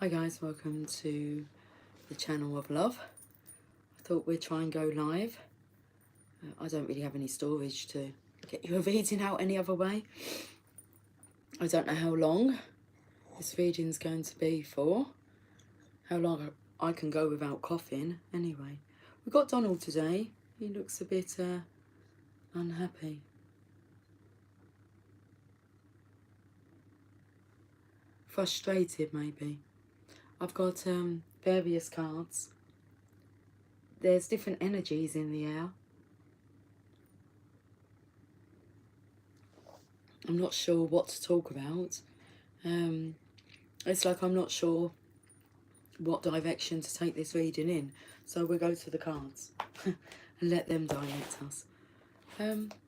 Hi guys, welcome to the channel of love. I thought we'd try and go live. I don't really have any storage to get you a reading out any other way. I don't know how long this reading's going to be for. How long I can go without coughing. Anyway, we've got Donald today. He looks a bit unhappy. Frustrated maybe. I've got various cards. There's different energies in the air. I'm not sure what to talk about. It's like I'm not sure what direction to take this reading in. So we'll go to the cards and let them direct us.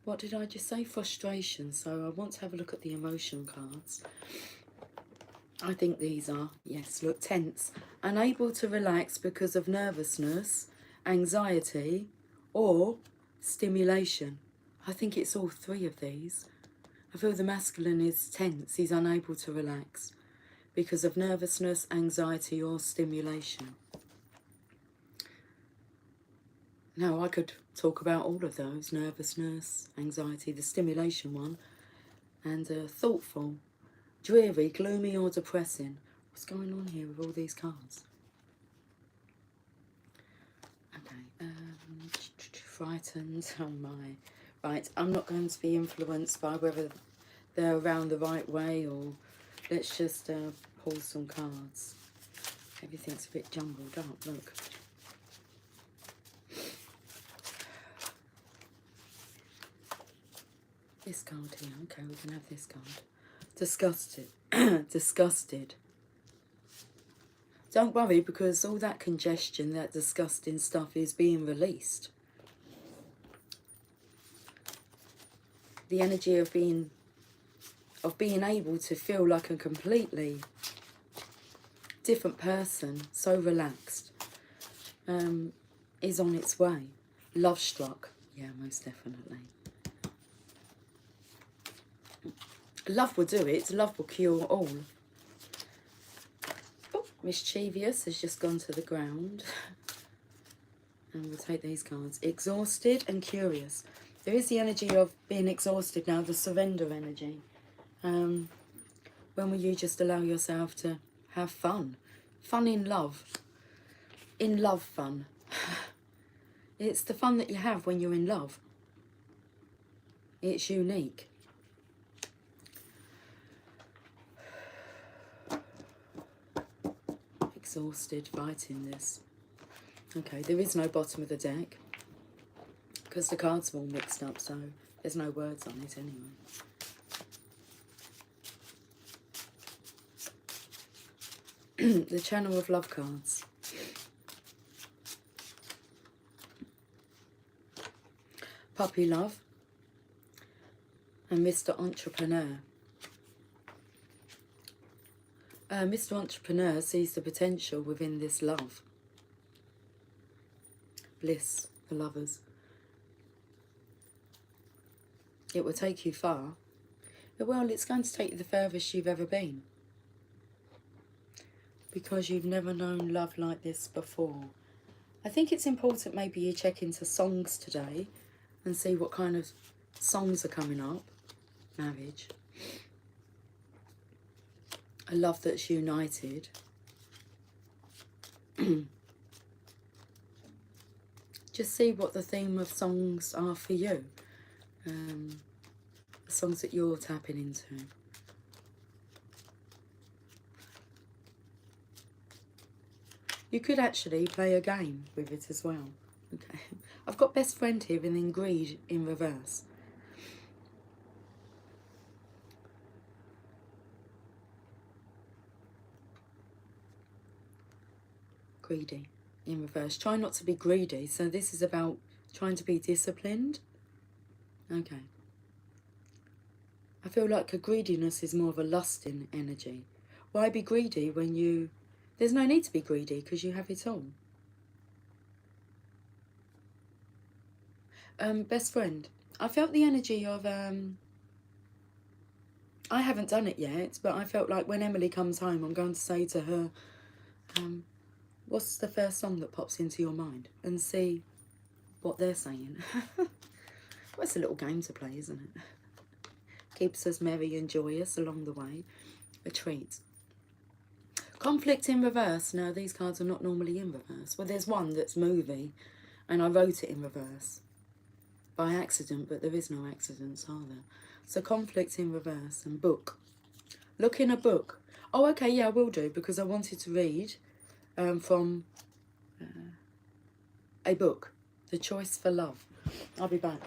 What did I just say? Frustration. So I want to have a look at the emotion cards. I think these are, yes, look, tense. Unable to relax because of nervousness, anxiety, or stimulation. I think it's all three of these. I feel the masculine is tense. He's unable to relax because of nervousness, anxiety, or stimulation. Now, I could talk about all of those. Nervousness, anxiety, the stimulation one, and thoughtful, dreary, gloomy, or depressing. What's going on here with all these cards? Okay, frightened, oh my. Right, I'm not going to be influenced by whether they're around the right way, or let's just pull some cards. Everything's a bit jumbled up, look. This card here, okay, we can have this card. Disgusted. Disgusted. Don't worry, because all that congestion, that disgusting stuff is being released. The energy of being able to feel like a completely different person, so relaxed, is on its way. Love struck. Yeah, most definitely. Love will do it. Love will cure all. Oh, mischievous has just gone to the ground. And we'll take these cards. Exhausted and curious. There is the energy of being exhausted now, the surrender energy. When will you just allow yourself to have fun? Fun in love. In love fun. It's the fun that you have when you're in love. It's unique. Exhausted, fighting this. Okay, there is no bottom of the deck because the cards are all mixed up, so there's no words on it anyway. The Channel of Love cards. Puppy Love and Mr. Entrepreneur. Mr. Entrepreneur sees the potential within this love. Bliss, the lovers. It will take you far. Well, it's going to take you the furthest you've ever been. Because you've never known love like this before. I think it's important maybe you check into songs today and see what kind of songs are coming up. Marriage. A love that's united. Just see what the theme of songs are for you. The songs that you're tapping into. You could actually play a game with it as well. Okay. I've got best friend here and then greed in reverse. Greedy in reverse. Try not to be greedy. So this is about trying to be disciplined. Okay. I feel like a greediness is more of a lusting energy. Why be greedy when you... There's no need to be greedy because you have it all. Best friend. I felt the energy of... I haven't done it yet, but I felt like when Emily comes home, I'm going to say to her, What's the first song that pops into your mind? And see what they're saying. Well, it's a little game to play, isn't it? Keeps us merry and joyous along the way. A treat. Conflict in reverse. Now, these cards are not normally in reverse. Well, there's one that's movie, and I wrote it in reverse by accident, but there is no accidents, are there? So conflict in reverse and book. Look in a book. Oh, okay, yeah, I will do, because I wanted to read from a book, The Choice for Love. I'll be back.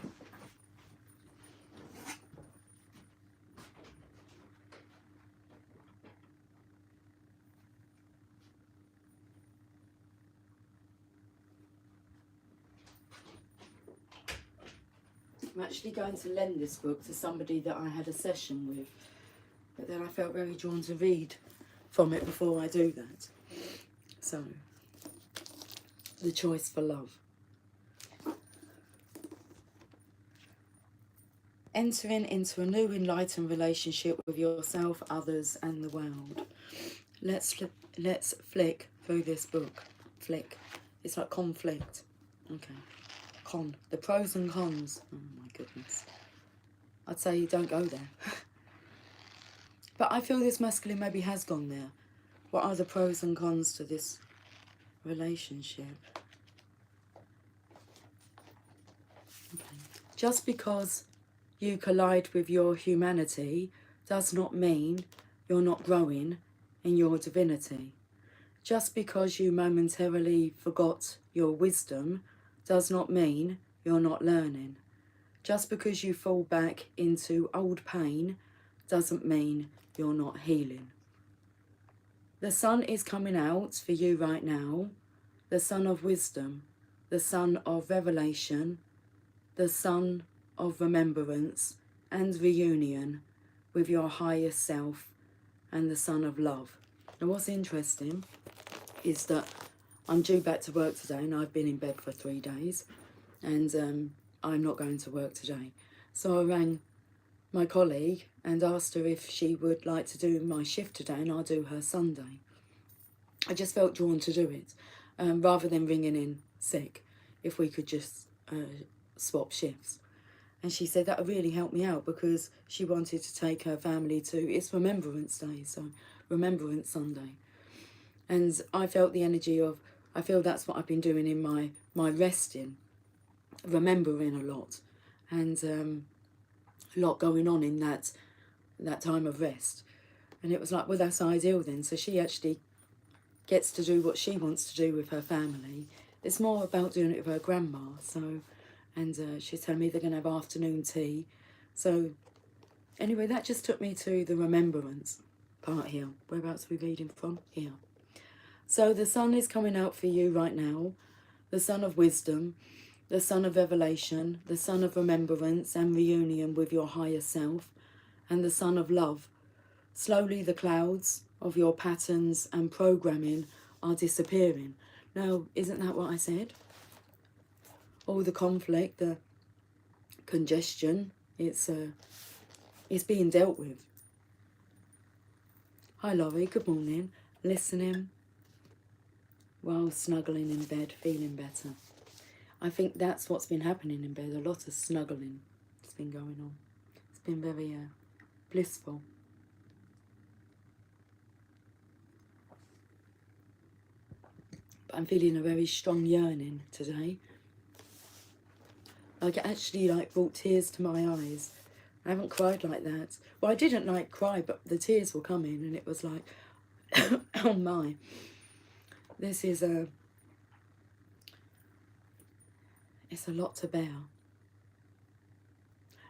I'm actually going to lend this book to somebody that I had a session with, but then I felt very drawn to read from it before I do that. So, The Choice for Love. Entering into a new enlightened relationship with yourself, others and the world. Let's flick through this book. Flick. It's like conflict. Okay. Con. The pros and cons. Oh my goodness. I'd say you don't go there. But I feel this masculine maybe has gone there. What are the pros and cons to this relationship? Okay. Just because you collide with your humanity does not mean you're not growing in your divinity. Just because you momentarily forgot your wisdom does not mean you're not learning. Just because you fall back into old pain doesn't mean you're not healing. The sun is coming out for you right now, the sun of wisdom, the sun of revelation, the sun of remembrance and reunion with your highest self, and the sun of love. Now what's interesting is that I'm due back to work today, and I've been in bed for 3 days, and I'm not going to work today. So I rang my colleague and asked her if she would like to do my shift today, and I'll do her Sunday. I just felt drawn to do it, rather than ringing in sick, if we could just swap shifts. And she said that would really help me out, because she wanted to take her family to, it's Remembrance Day, so Remembrance Sunday. And I felt the energy of, I feel that's what I've been doing in my resting, remembering a lot, and a lot going on in that time of rest. And it was like, well, that's ideal then. So she actually gets to do what she wants to do with her family. It's more about doing it with her grandma. So, and she's telling me they're going to have afternoon tea. So anyway, that just took me to the remembrance part here. Whereabouts are we reading from? Here. So the sun is coming out for you right now. The sun of wisdom, the sun of revelation, the sun of remembrance and reunion with your higher self, and the sun of love. Slowly the clouds of your patterns and programming are disappearing. Now, isn't that what I said? All the conflict, the congestion, it's being dealt with. Hi Laurie, good morning. Listening while snuggling in bed, feeling better. I think that's what's been happening in bed. A lot of snuggling has been going on. It's been very blissful. But I'm feeling a very strong yearning today. Like it actually brought tears to my eyes. I haven't cried like that. Well, I didn't cry, but the tears were coming, and it was like, oh my. This is it's a lot to bear.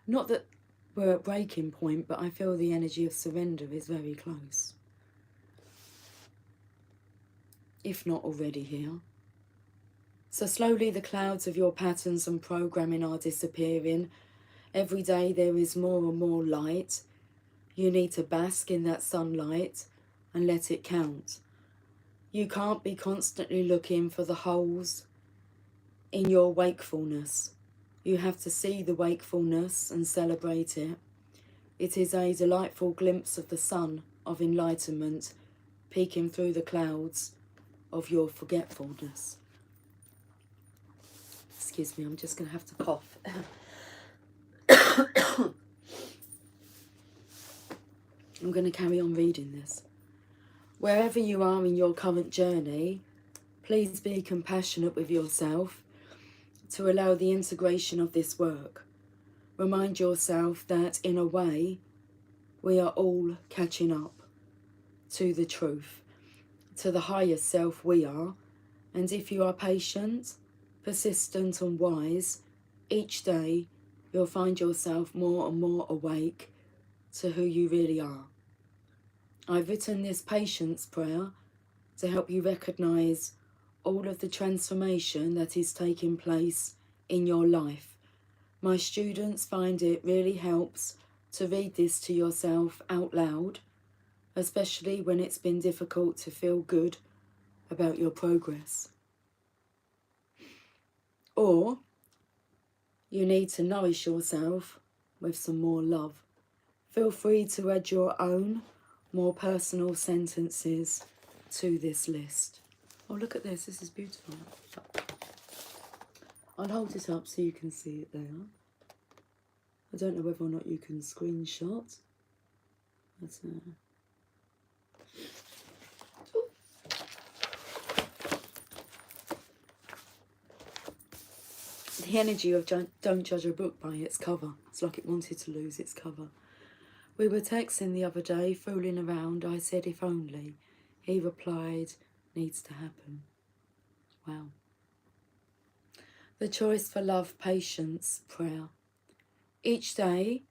Not that we're at breaking point, but I feel the energy of surrender is very close. If not already here. So slowly the clouds of your patterns and programming are disappearing. Every day there is more and more light. You need to bask in that sunlight and let it count. You can't be constantly looking for the holes in your wakefulness. You have to see the wakefulness and celebrate it. It is a delightful glimpse of the sun of enlightenment peeking through the clouds of your forgetfulness. Excuse me, I'm just going to have to cough. I'm going to carry on reading this. Wherever you are in your current journey, please be compassionate with yourself to allow the integration of this work. Remind yourself that, in a way, we are all catching up to the truth, to the highest self we are, and if you are patient, persistent and wise, each day you'll find yourself more and more awake to who you really are. I've written this patience prayer to help you recognize all of the transformation that is taking place in your life. My students find it really helps to read this to yourself out loud, especially when it's been difficult to feel good about your progress. Or you need to nourish yourself with some more love. Feel free to add your own, more personal sentences to this list. Oh, look at this. This is beautiful. I'll hold it up so you can see it there. I don't know whether or not you can screenshot. But, the energy of don't judge a book by its cover. It's like it wanted to lose its cover. We were texting the other day, fooling around. I said, if only. He replied, needs to happen. Wow. The choice for love, patience, prayer. Each day,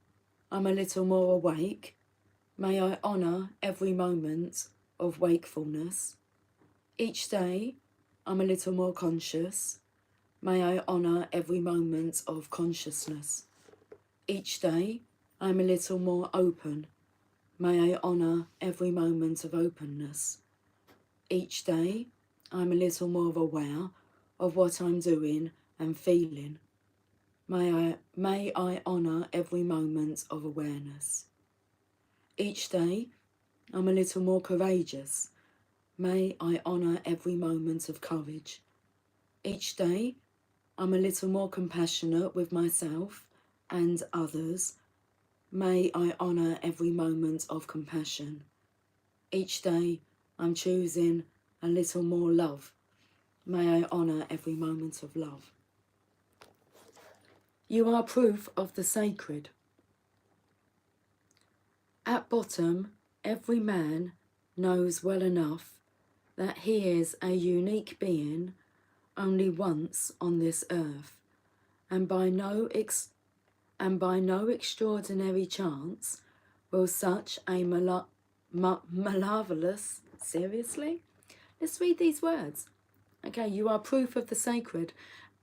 I'm a little more awake. May I honour every moment of wakefulness. Each day, I'm a little more conscious. May I honour every moment of consciousness. Each day, I'm a little more open. May I honour every moment of openness. Each day, I'm a little more aware of what I'm doing and feeling. May I honour every moment of awareness. Each day, I'm a little more courageous. May I honour every moment of courage. Each day, I'm a little more compassionate with myself and others. May I honour every moment of compassion. Each day, I'm choosing a little more love. May I honour every moment of love. You are proof of the sacred. At bottom, every man knows well enough that he is a unique being only once on this earth, and by no extraordinary chance will such a marvelous... Seriously? Let's read these words. Okay, you are proof of the sacred.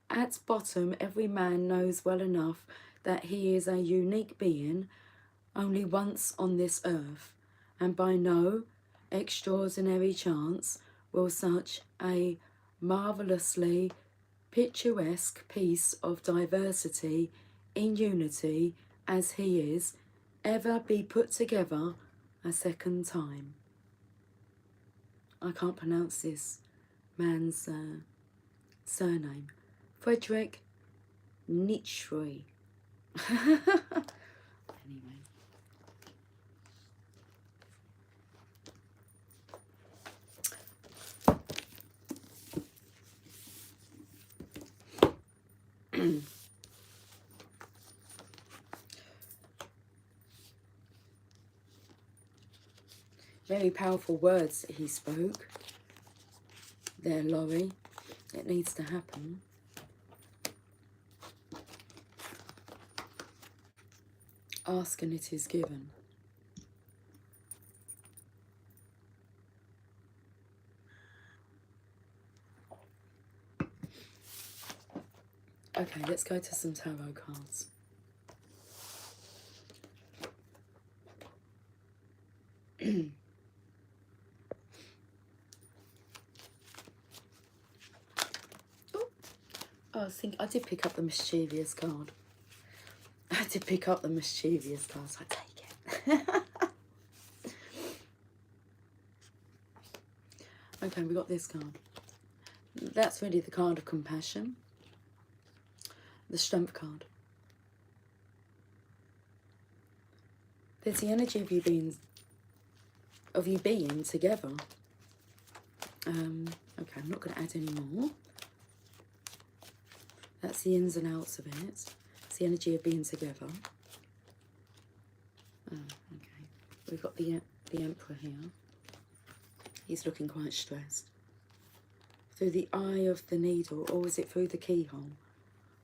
At bottom, every man knows well enough that he is a unique being only once on this earth, and by no extraordinary chance will such a marvellously picturesque piece of diversity in unity as he is ever be put together a second time. I can't pronounce this man's surname. Friedrich Nietzsche. Anyway. Very powerful words that he spoke there, Laurie. It needs to happen. Ask and it is given. Okay, let's go to some tarot cards. I did pick up the mischievous card. I did pick up the mischievous cards. I take it. Okay, we got this card. That's really the card of compassion. The Strength card. There's the energy of you being together. Okay, I'm not going to add any more. That's the ins and outs of it. It's the energy of being together. Oh, okay. We've got the Emperor here. He's looking quite stressed. Through the eye of the needle, or is it through the keyhole?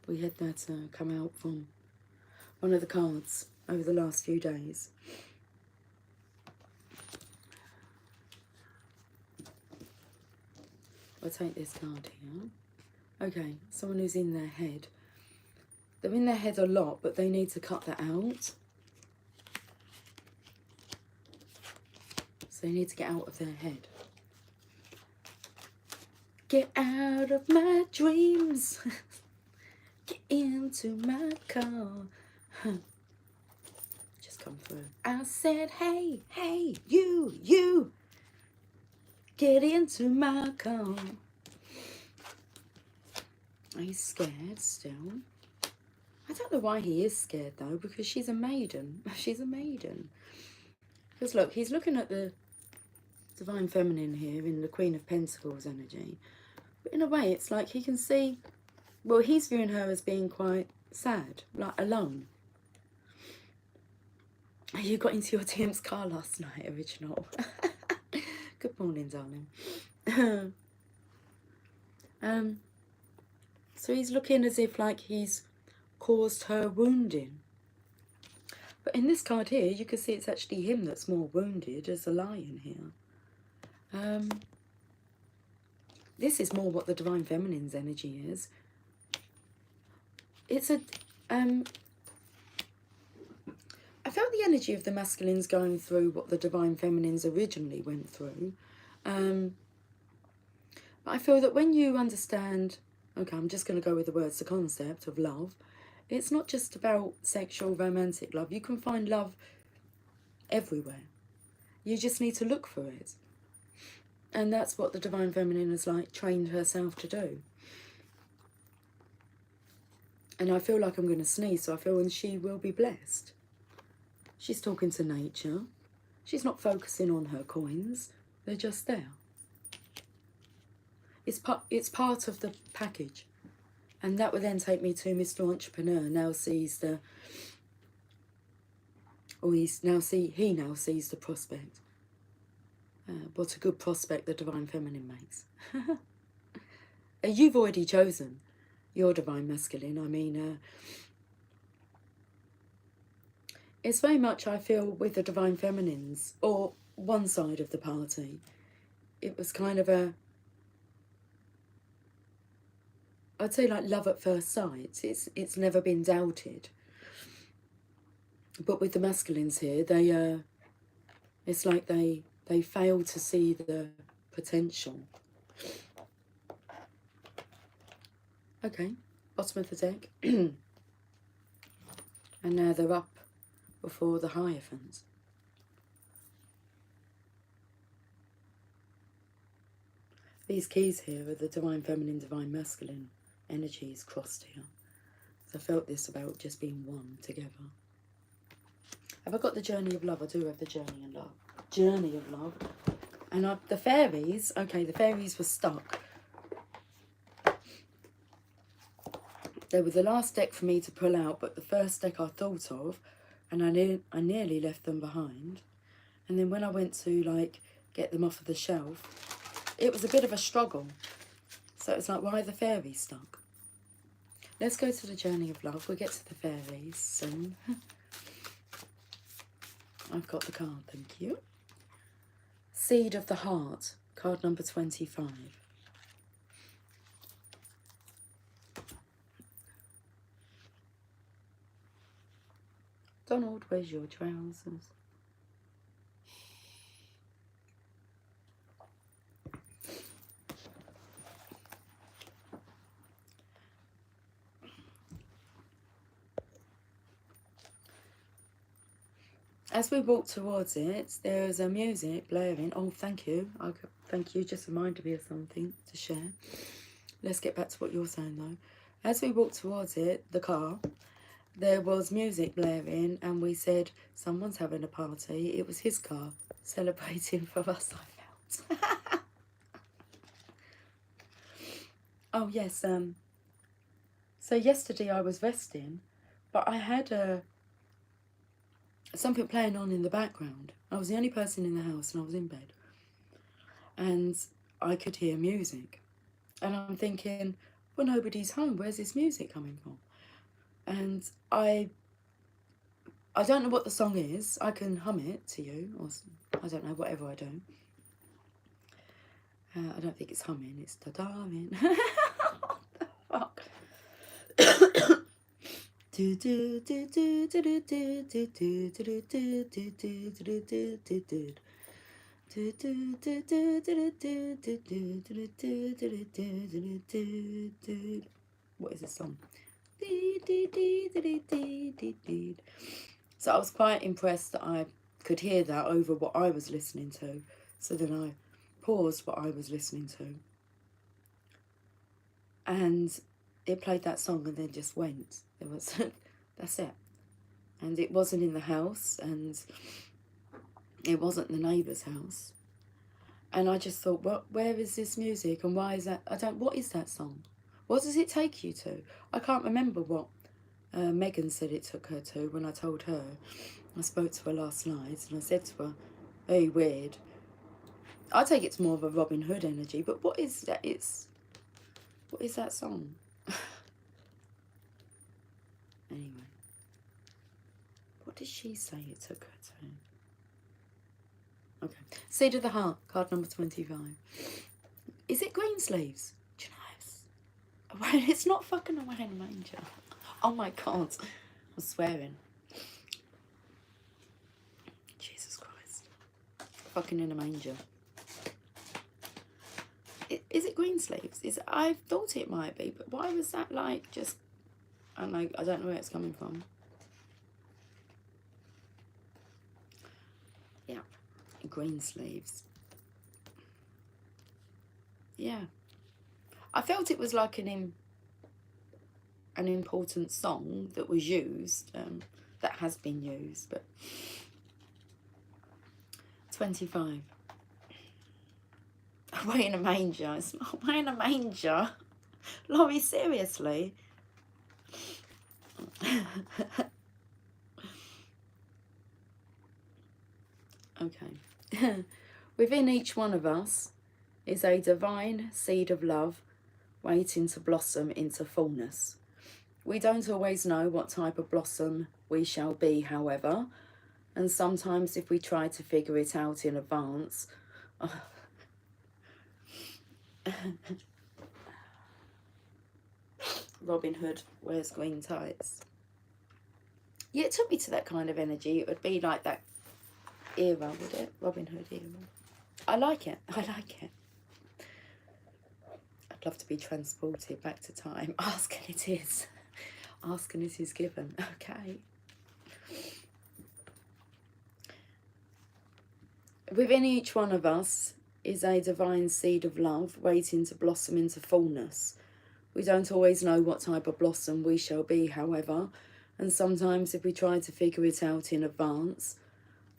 We had that come out from one of the cards over the last few days. I'll take this card here. Okay, someone who's in their head. They're in their head a lot, but they need to cut that out. So they need to get out of their head. Get out of my dreams. Get into my car. Just come through. I said, hey, hey, you. Get into my car. He's scared still. I don't know why he is scared though, because she's a maiden. She's a maiden. Because look, he's looking at the Divine Feminine here in the Queen of Pentacles energy. But in a way, it's like he can see, well, he's viewing her as being quite sad, like alone. You got into your TM's car last night, original. Good morning, darling. So he's looking as if like he's caused her wounding. But in this card here, you can see it's actually him that's more wounded as a lion here. This is more what the Divine Feminine's energy is. It's a... I felt the energy of the masculines going through what the Divine Feminines originally went through. But I feel that when you understand... Okay, I'm just going to go with the words, the concept of love. It's not just about sexual, romantic love. You can find love everywhere. You just need to look for it. And that's what the Divine Feminine has like trained herself to do. And I feel like I'm going to sneeze, so I feel she will be blessed. She's talking to nature. She's not focusing on her coins. They're just there. It's part of the package. And that would then take me to Mr. Entrepreneur. Now sees the... Or he now sees the prospect. What a good prospect the Divine Feminine makes. You've already chosen your Divine Masculine. I mean, it's very much, I feel, with the Divine Feminines, or one side of the party, it was kind of a... I'd say like love at first sight. It's never been doubted. But with the masculines here, they it's like they fail to see the potential. Okay, bottom of the deck. And now they're up before the Hierophant. These keys here are the Divine Feminine, Divine Masculine energies crossed here. So I felt this about just being one together. Have I got the Journey of Love? I do have the Journey of Love. Journey of Love. And the fairies, okay, the fairies were stuck. They were the last deck for me to pull out, but the first deck I thought of, and I nearly left them behind. And then when I went to, like, get them off of the shelf, it was a bit of a struggle. So it's like, why are the fairies stuck? Let's go to the Journey of Love. We'll get to the fairies soon. I've got the card, thank you. Seed of the Heart, card number 25. Donald, where's your trousers? as we walked towards it, there was a music blaring. Oh, thank you. Thank you. Just reminded me of something to share. Let's get back to what you're saying, though. As we walked towards it, the car, there was music blaring, and we said, someone's having a party. It was his car celebrating for us, I felt. Oh, yes. So yesterday I was resting, but I had something playing on in the background. I was the only person in the house, and I was in bed. And I could hear music. And I'm thinking, well, nobody's home. Where's this music coming from? And I don't know what the song is. I can hum it to you, or I don't know, whatever I do. I don't think it's humming, it's da-da-ing. What the fuck? What is this song? So I was quite impressed that I could hear that over what I was listening to. So then I paused what I was listening to, and it played that song and then just went. It was that's it. And it wasn't in the house, and it wasn't the neighbour's house. And I just thought, well, where is this music, and why is that? What is that song? What does it take you to? I can't remember what Megan said it took her to when I told her. I spoke to her last night, and I said to her, very weird. I take it to more of a Robin Hood energy, but what is that? What is that song? Anyway, what did she say it took her to? Okay, Seed of the Heart, card number 25. Is it Greensleeves? Do you know it's not fucking Away in a Manger. Oh my God, I'm swearing. Jesus Christ. Fucking in a manger. Is it Greensleeves? I thought it might be, but why was that like just... I don't know where it's coming from. Yeah, Greensleeves. Yeah, I felt it was like an important song that was used, that has been used, but 25. Away in a Manger. It's not Away in a Manger. Laurie, seriously? Okay. Within each one of us is a divine seed of love waiting to blossom into fullness. We don't always know what type of blossom we shall be, however, and sometimes if we try to figure it out in advance... Robin Hood wears green tights. Yeah, it took me to that kind of energy. It would be like that era, would it? Robin Hood era. I like it. I like it. I'd love to be transported back to time. Ask and it is. Ask and it is given. Okay. Within each one of us is a divine seed of love waiting to blossom into fullness. We don't always know what type of blossom we shall be, however, and sometimes if we try to figure it out in advance,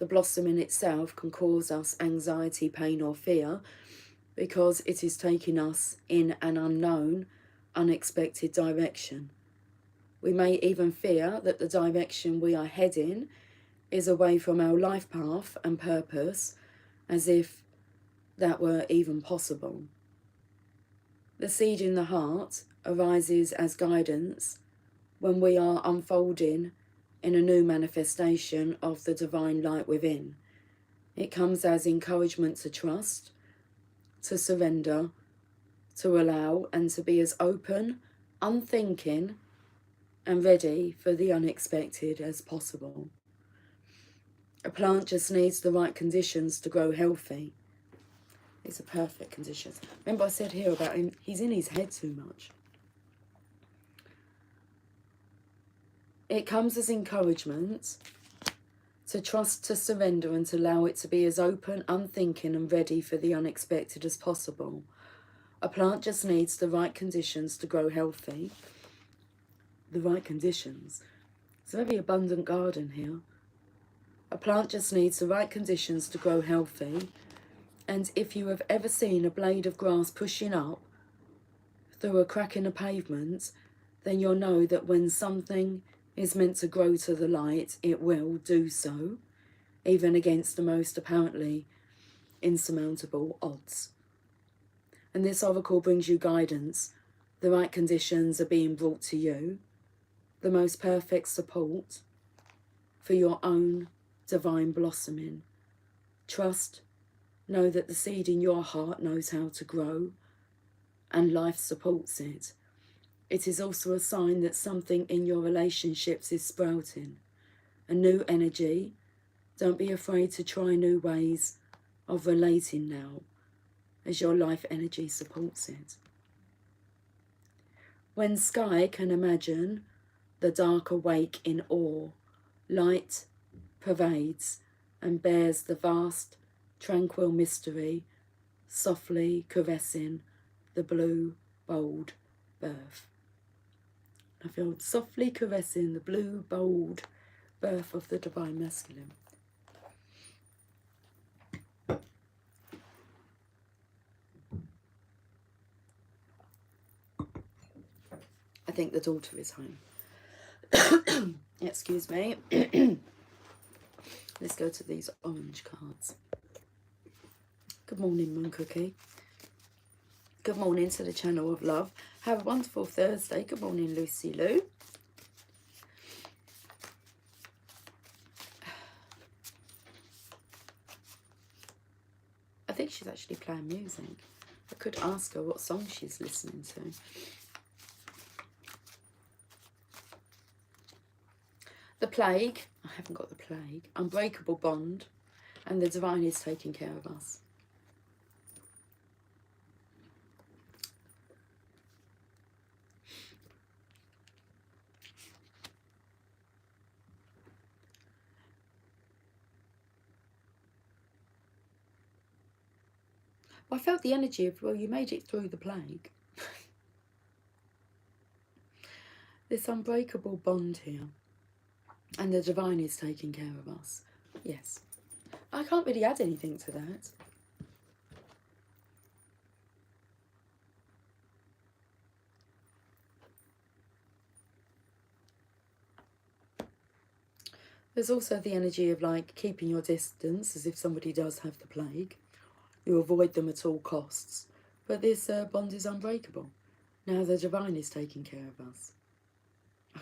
the blossom in itself can cause us anxiety, pain or fear because it is taking us in an unknown, unexpected direction. We may even fear that the direction we are heading is away from our life path and purpose, as if that were even possible. The seed in the heart arises as guidance when we are unfolding in a new manifestation of the divine light within. It comes as encouragement to trust, to surrender, to allow, and to be as open, unthinking, and ready for the unexpected as possible. A plant just needs the right conditions to grow healthy. These are perfect conditions. Remember I said here about him, he's in his head too much. It comes as encouragement To trust, to surrender, and to allow it to be as open, unthinking, and ready for the unexpected as possible. A plant just needs the right conditions to grow healthy. The right conditions. It's a very abundant garden here. A plant just needs the right conditions to grow healthy. And if you have ever seen a blade of grass pushing up through a crack in the pavement, then you'll know that when something is meant to grow to the light, it will do so, even against the most apparently insurmountable odds. And this oracle brings you guidance. The right conditions are being brought to you, the most perfect support for your own divine blossoming. Trust, know that the seed in your heart knows how to grow, and life supports it. It is also a sign that something in your relationships is sprouting. A new energy. Don't be afraid to try new ways of relating now, as your life energy supports it. When sky can imagine the dark awake in awe, light pervades and bears the vast, tranquil mystery, softly caressing the blue, bold birth. I feel softly caressing the blue, bold birth of the Divine Masculine. I think the daughter is home. Excuse me. Let's go to these orange cards. Good morning, Moon Cookie. Good morning to the channel of love. Have a wonderful Thursday. Good morning, Lucy Lou. I think she's actually playing music. I could ask her what song she's listening to. The Plague. I haven't got the Plague. Unbreakable Bond. And the Divine is taking care of us. I felt the energy of, well, you made it through the plague. This unbreakable bond here. And the Divine is taking care of us. Yes. I can't really add anything to that. There's also the energy of like keeping your distance, as if somebody does have the plague. You avoid them at all costs. But this bond is unbreakable. Now the Divine is taking care of us.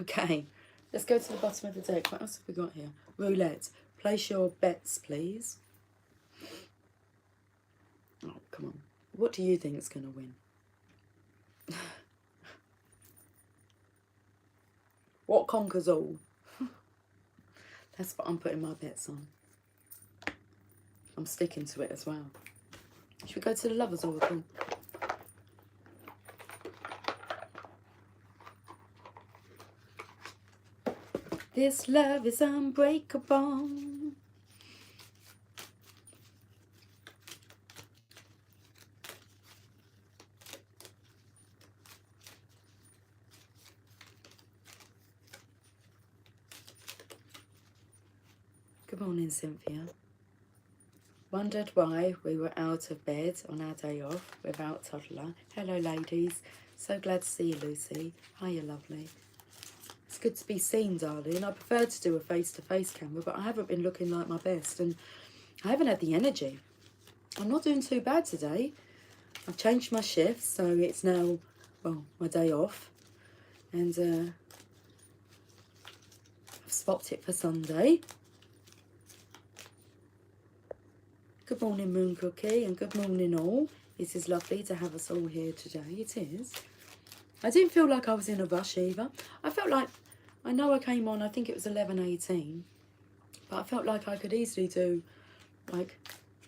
Okay, let's go to the bottom of the deck. What else have we got here? Roulette. Place your bets, please. Oh, come on. What do you think is going to win? What conquers all? That's what I'm putting my bets on. I'm sticking to it as well. Should we go to the Lovers Oracle? This love is unbreakable. Good morning, Cynthia. Wondered why we were out of bed on our day off without toddler. Hello, ladies. So glad to see you, Lucy. Hiya, lovely. It's good to be seen, darling. I prefer to do a face-to-face camera, but I haven't been looking like my best, and I haven't had the energy. I'm not doing too bad today. I've changed my shift, so it's now, well, my day off. And I've swapped it for Sunday. Good morning, Moon Cookie, and good morning all. It is lovely to have us all here today. It is. I didn't feel like I was in a rush either. I felt like, I know I came on, I think it was 11:18, but I felt like I could easily do like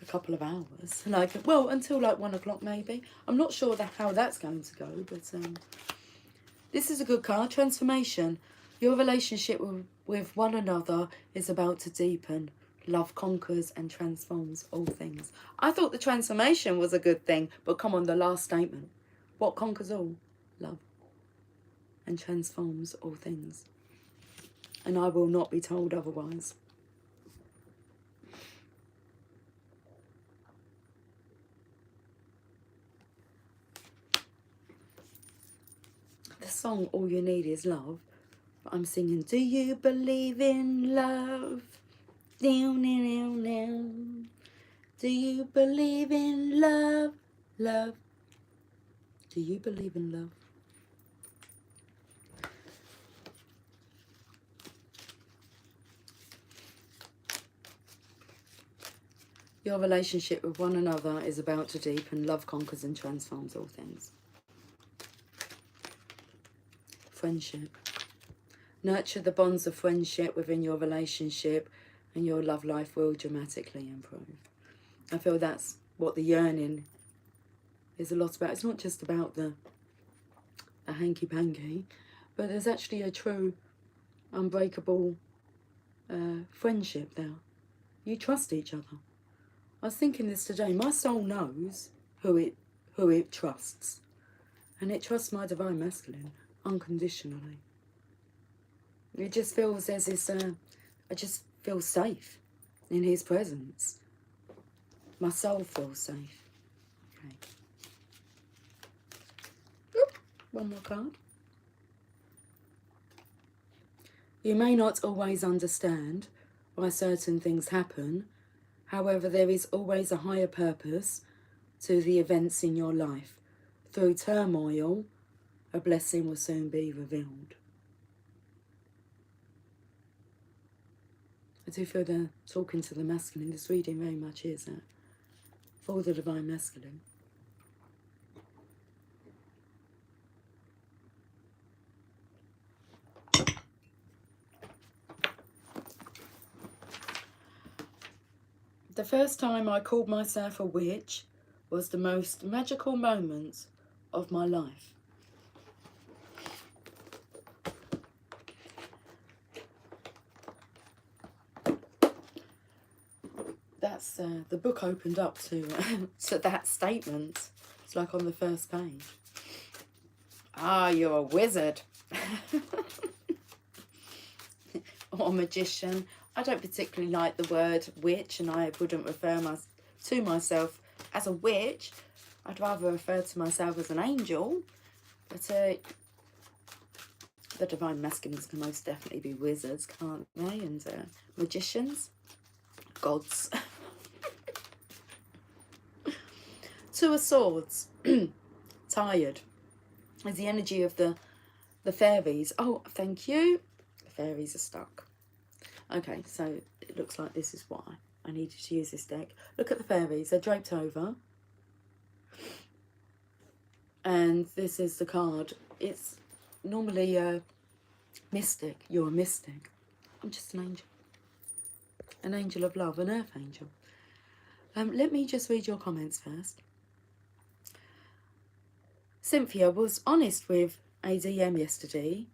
a couple of hours. Like, well, until like 1 o'clock maybe. I'm not sure how that's going to go, but this is a good card. Transformation. Your relationship with one another is about to deepen. Love conquers and transforms all things. I thought the transformation was a good thing, but come on, the last statement. What conquers all? Love. And transforms all things. And I will not be told otherwise. The song All You Need Is Love. I'm singing, do you believe in love? Do you believe in love? Love. Do you believe in love? Your relationship with one another is about to deepen. Love conquers and transforms all things. Friendship. Nurture the bonds of friendship within your relationship and your love life will dramatically improve. I feel that's what the yearning is a lot about. It's not just about the hanky-panky, but there's actually a true unbreakable friendship there. You trust each other. I was thinking this today. My soul knows who it trusts, and it trusts my divine masculine unconditionally. It just feels there's this. I just feel safe in his presence. My soul feels safe. Okay. Oop, one more card. You may not always understand why certain things happen. However, there is always a higher purpose to the events in your life. Through turmoil, a blessing will soon be revealed. I do feel they're talking to the masculine. This reading very much is that. For the divine masculine. The first time I called myself a witch was the most magical moment of my life. That's the book opened up to to that statement. It's like on the first page. Ah, you're a wizard. Or a magician. I don't particularly like the word witch, and I wouldn't refer to myself as a witch. I'd rather refer to myself as an angel. But the divine masculines can most definitely be wizards, can't they? And magicians, gods. Two of Swords. Tired. Is the energy of the fairies. Oh, thank you. The fairies are stuck. Okay, so it looks like this is why I needed to use this deck. Look at the fairies. They're draped over. And this is the card. It's normally a mystic. You're a mystic. I'm just an angel. An angel of love, an earth angel. Let me just read your comments first. Cynthia was honest with ADM yesterday.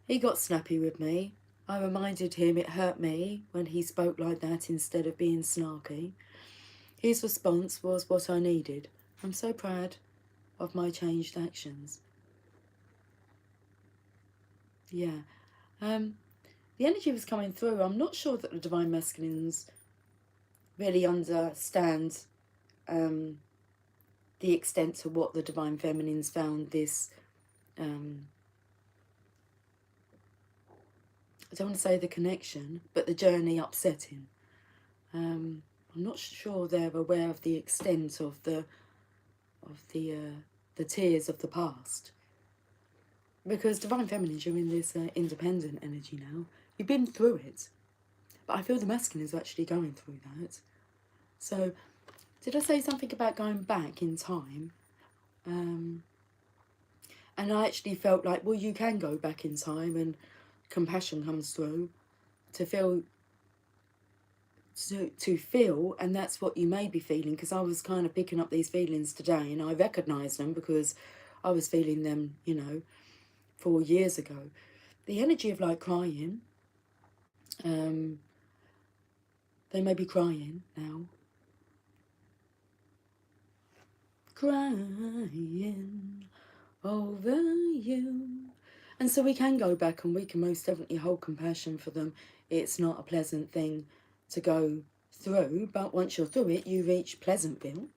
He got snappy with me. I reminded him it hurt me when he spoke like that instead of being snarky. His response was what I needed. I'm so proud of my changed actions. Yeah. The energy was coming through. I'm not sure that the divine masculines really understand the extent to what the divine feminines found this I don't want to say the connection, but the journey upsetting. I'm not sure they're aware of the extent of the tears of the past. Because divine feminines, you're in this independent energy now. You've been through it, but I feel the masculines are actually going through that. So, did I say something about going back in time? And I actually felt like, well, you can go back in time, and compassion comes through to feel, and that's what you may be feeling, because I was kind of picking up these feelings today, and I recognised them because I was feeling them, 4 years ago. the energy of like crying. They may be crying now. Crying over you. And so we can go back and we can most definitely hold compassion for them. It's not a pleasant thing to go through, but once you're through it, you reach Pleasantville.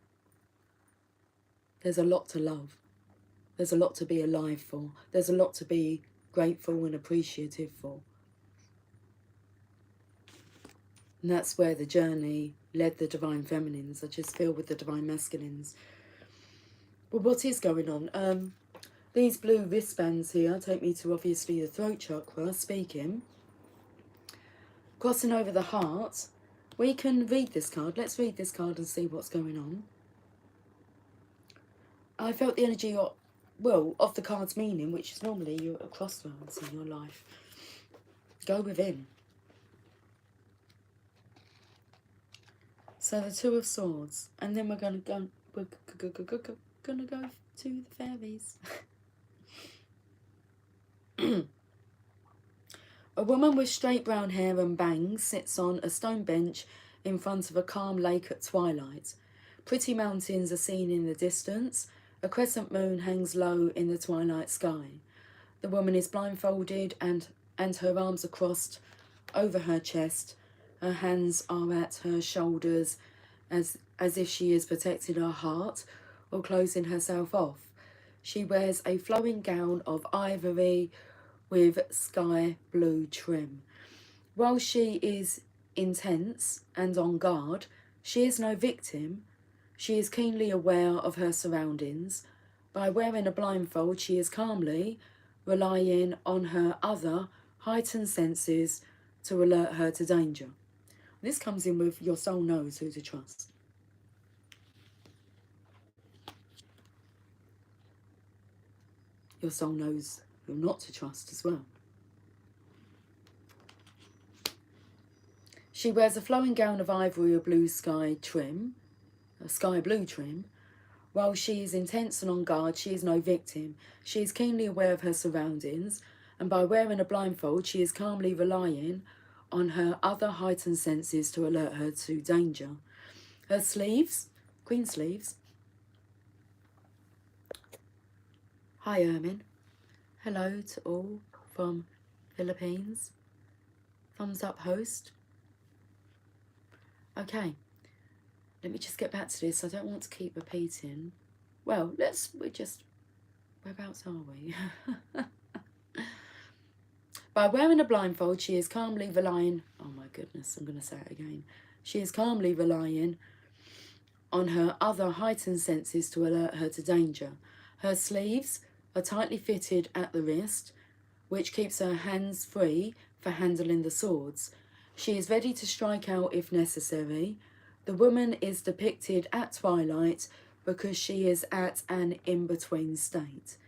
There's a lot to love. There's a lot to be alive for. There's a lot to be grateful and appreciative for. And that's where the journey led the Divine Feminines. I just feel with the Divine Masculines. But what is going on? These blue wristbands here take me to obviously the throat chakra, speaking. Crossing over the heart, we can read this card. Let's read this card and see what's going on. I felt the energy of the card's meaning, which is normally you're at a crossroads in your life. Go within. So the Two of Swords, and then we're gonna go to the fairies. A woman with straight brown hair and bangs sits on a stone bench in front of a calm lake at twilight. Pretty mountains are seen in the distance. A crescent moon hangs low in the twilight sky. The woman is blindfolded and her arms are crossed over her chest. Her hands are at her shoulders as if she is protecting her heart or closing herself off. She wears a flowing gown of ivory with sky blue trim. While she is intense and on guard, she is no victim. She is keenly aware of her surroundings. By wearing a blindfold, she is calmly relying on her other heightened senses to alert her to danger. This comes in with your soul knows who to trust. Your soul knows who not to trust as well. She wears a flowing gown of ivory or blue sky trim, a sky blue trim. While she is intense and on guard, she is no victim. She is keenly aware of her surroundings, and by wearing a blindfold, she is calmly relying on her other heightened senses to alert her to danger. Her sleeves, green sleeves. Hi, Ermin. Hello to all from Philippines. Thumbs up, host. Okay, let me just get back to this. I don't want to keep repeating. Well, whereabouts are we? By wearing a blindfold, she is calmly relying, oh my goodness, I'm going to say it again. She is calmly relying on her other heightened senses to alert her to danger. Her sleeves are tightly fitted at the wrist, which keeps her hands free for handling the swords. She is ready to strike out if necessary. The woman is depicted at twilight because she is at an in-between state.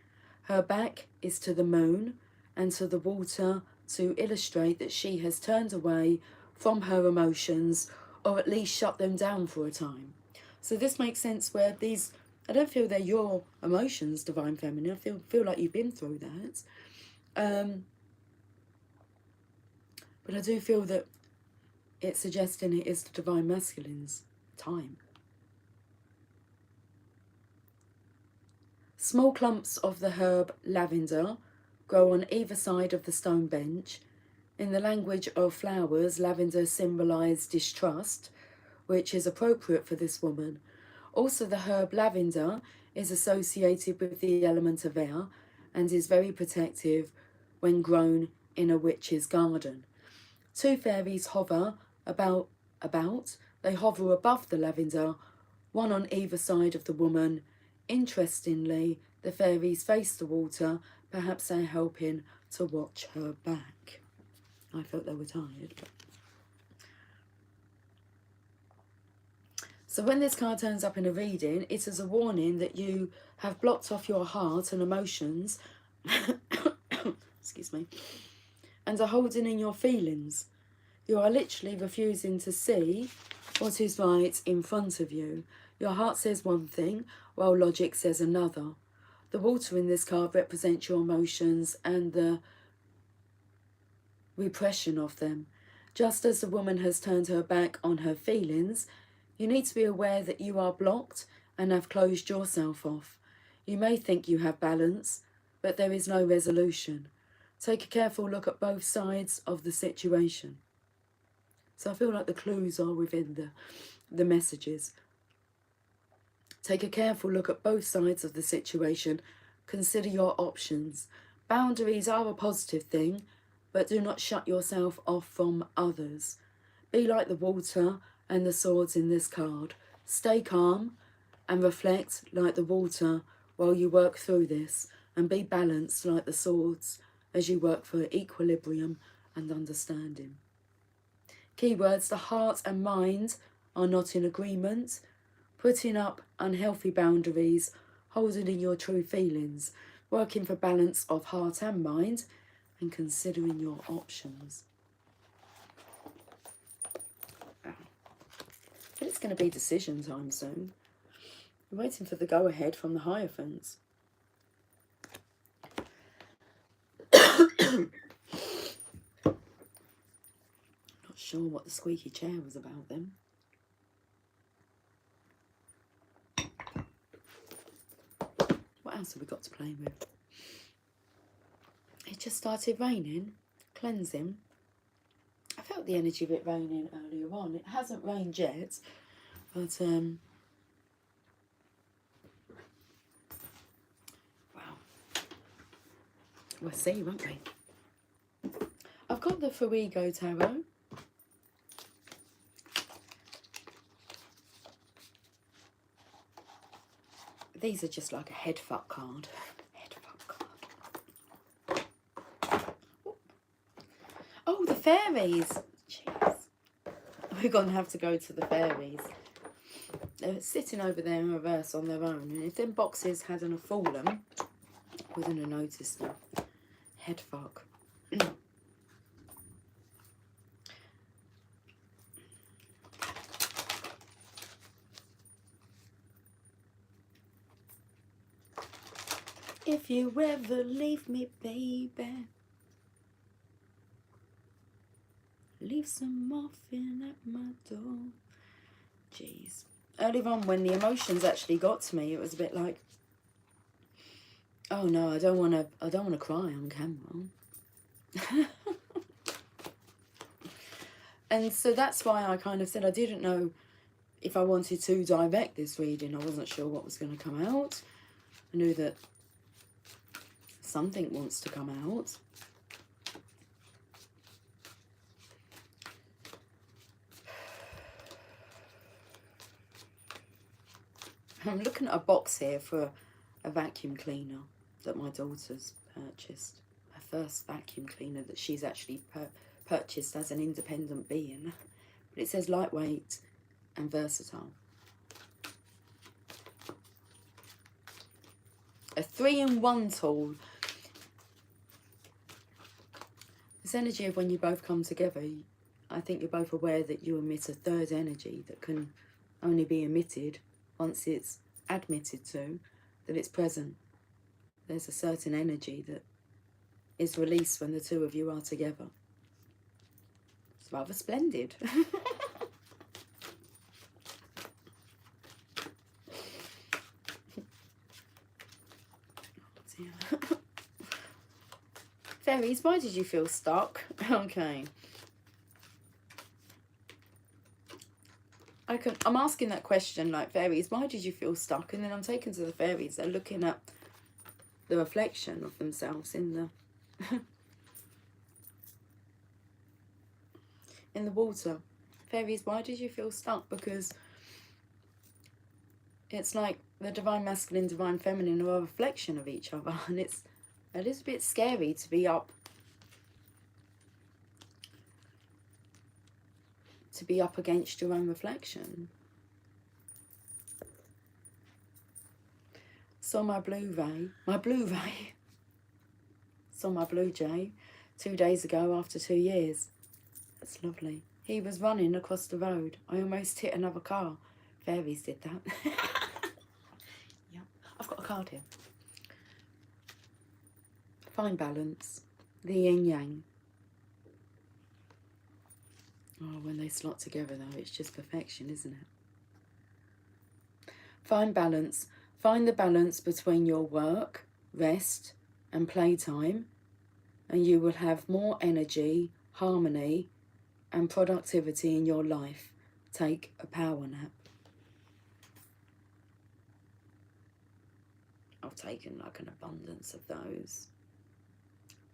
Her back is to the moon and to the water to illustrate that she has turned away from her emotions or at least shut them down for a time. So this makes sense where these, I don't feel they're your emotions, Divine Feminine. I feel like you've been through that. But I do feel that it's suggesting it is the Divine Masculine's time. Small clumps of the herb lavender grow on either side of the stone bench. In the language of flowers, lavender symbolises distrust, which is appropriate for this woman. Also, the herb lavender is associated with the element of air and is very protective when grown in a witch's garden. Two fairies hover they hover above the lavender, one on either side of the woman. Interestingly, the fairies face the water, perhaps they're helping to watch her back. I felt they were tired. So when this card turns up in a reading, it is a warning that you have blocked off your heart and emotions, excuse me, and are holding in your feelings. You are literally refusing to see what is right in front of you. Your heart says one thing, while logic says another. The water in this card represents your emotions, and the repression of them. Just as the woman has turned her back on her feelings, you need to be aware that you are blocked and have closed yourself off. You may think you have balance, but there is no resolution. Take a careful look at both sides of the situation. So I feel like the clues are within the messages. Take a careful look at both sides of the situation. Consider your options. Boundaries are a positive thing, but do not shut yourself off from others. Be like the water and the swords in this card. Stay calm and reflect like the water while you work through this, and be balanced like the swords as you work for equilibrium and understanding. Keywords: the heart and mind are not in agreement. Putting up unhealthy boundaries, holding in your true feelings, working for balance of heart and mind, and considering your options. But it's going to be decision time soon. I'm waiting for the go-ahead from the Hierophants. Not sure what the squeaky chair was about then. What else have we got to play with? It just started raining, cleansing. I felt the energy of it raining earlier on. It hasn't rained yet, but wow. We'll see, won't we? I've got the Fuego Tarot. These are just like a head fuck card. Head fuck card. Oh, the fairies. Jeez. We're going to have to go to the fairies. They're sitting over there in reverse on their own. And if them boxes hadn't have fallen, I wouldn't have noticed them. Head fuck. If you ever leave me, baby, leave some morphine at my door. Jeez. Earlier on, when the emotions actually got to me, it was a bit like, oh no, I don't want to cry on camera. And so that's why I kind of said I didn't know if I wanted to direct this reading. I wasn't sure what was going to come out. I knew that something wants to come out. I'm looking at a box here for a vacuum cleaner that my daughter's purchased. Her first vacuum cleaner that she's actually purchased as an independent being. But it says lightweight and versatile. A 3-in-1 tool. This energy of when you both come together, I think you're both aware that you emit a third energy that can only be emitted once it's admitted to, that it's present. There's a certain energy that is released when the two of you are together. It's rather splendid. Fairies, why did you feel stuck? Okay. I'm asking that question, like, fairies, why did you feel stuck? And then I'm taken to the fairies. They're looking at the reflection of themselves in the in the water. Fairies, why did you feel stuck? Because it's like the divine masculine, divine feminine are a reflection of each other, and it's a little bit scary to be up against your own reflection. Saw my blue ray, saw my blue jay 2 days ago after 2 years. That's lovely. He was running across the road. I almost hit another car. Fairies did that. Yeah, I've got a card here. Find balance, the yin yang. Oh, when they slot together though, it's just perfection, isn't it? Find balance. Find the balance between your work, rest, and playtime, and you will have more energy, harmony, and productivity in your life. Take a power nap. I've taken like an abundance of those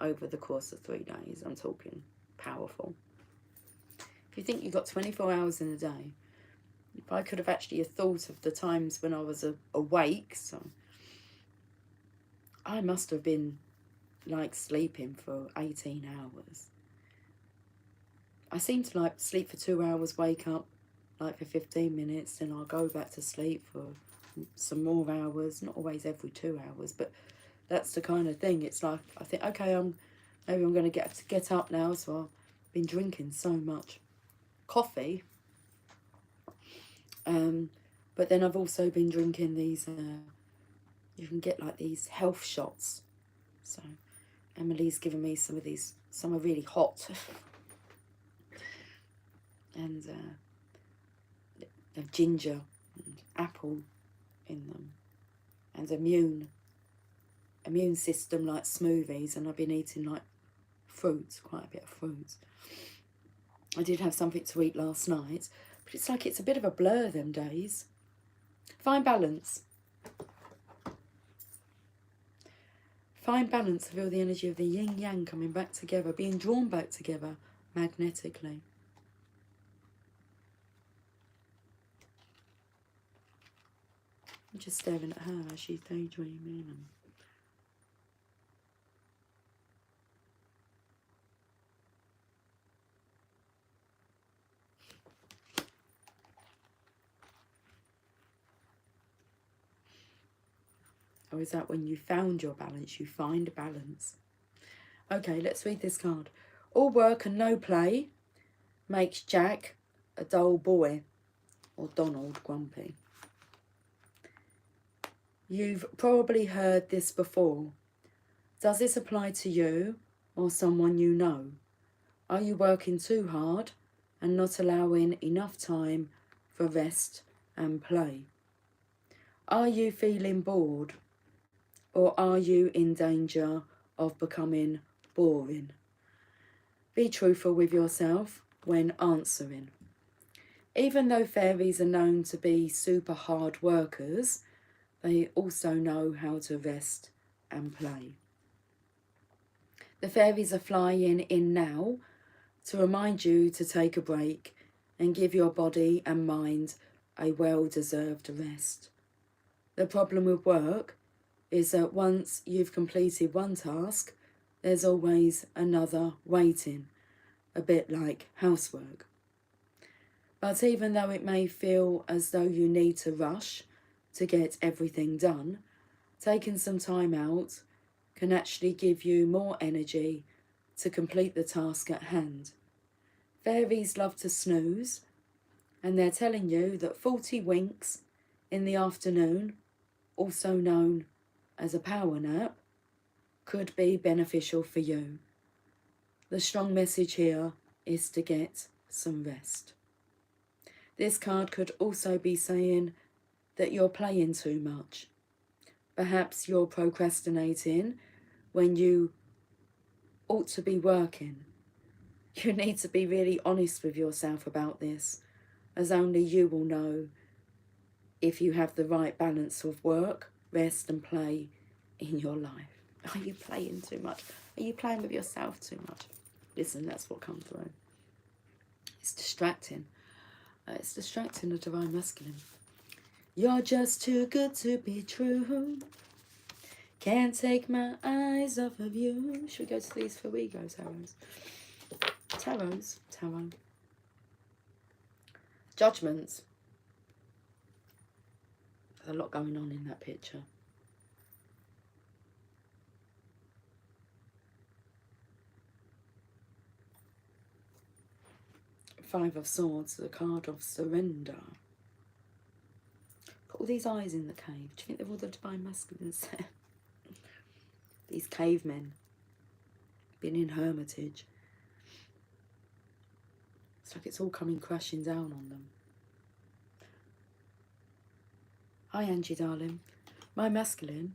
over the course of 3 days. I'm talking powerful. If you think you've got 24 hours in a day, if I could have actually thought of the times when I was awake, so I must have been like sleeping for 18 hours. I seem to like sleep for 2 hours, wake up like for 15 minutes, then I'll go back to sleep for some more hours, not always every 2 hours, but that's the kind of thing. It's like I think, okay, maybe I'm going to get up now. So I've been drinking so much coffee, but then I've also been drinking these. You can get like these health shots. So Emily's given me some of these. Some are really hot, and they have ginger and apple in them, and immune system like smoothies, and I've been eating like fruits, quite a bit of fruits. I did have something to eat last night, but it's like it's a bit of a blur them days. Find balance. Find balance. Feel the energy of the yin yang coming back together, being drawn back together magnetically. I'm just staring at her as she's daydreaming and or is that when you found your balance, you find balance? Okay, let's read this card. All work and no play makes Jack a dull boy, or Donald grumpy. You've probably heard this before. Does this apply to you or someone you know? Are you working too hard and not allowing enough time for rest and play? Are you feeling bored, or are you in danger of becoming boring? Be truthful with yourself when answering. Even though fairies are known to be super hard workers, they also know how to rest and play. The fairies are flying in now to remind you to take a break and give your body and mind a well-deserved rest. The problem with work is that once you've completed one task, there's always another waiting, a bit like housework. But even though it may feel as though you need to rush to get everything done, taking some time out can actually give you more energy to complete the task at hand. Fairies love to snooze, and they're telling you that 40 winks in the afternoon, also known as a power nap, could be beneficial for you. The strong message here is to get some rest. This card could also be saying that you're playing too much. Perhaps you're procrastinating when you ought to be working. You need to be really honest with yourself about this, as only you will know if you have the right balance of work, rest and play in your life. Are you playing too much? Are you playing with yourself too much? Listen, that's what comes through. It's distracting. It's distracting the divine masculine. You're just too good to be true. Can't take my eyes off of you. Should we go to these Farigo tarots? Tarot. Judgments. There's a lot going on in that picture. Five of Swords, the card of surrender. Got all these eyes in the cave. Do you think they're all the divine masculines there? These cavemen, been in hermitage. It's like it's all coming crashing down on them. Hi, Angie, darling. My masculine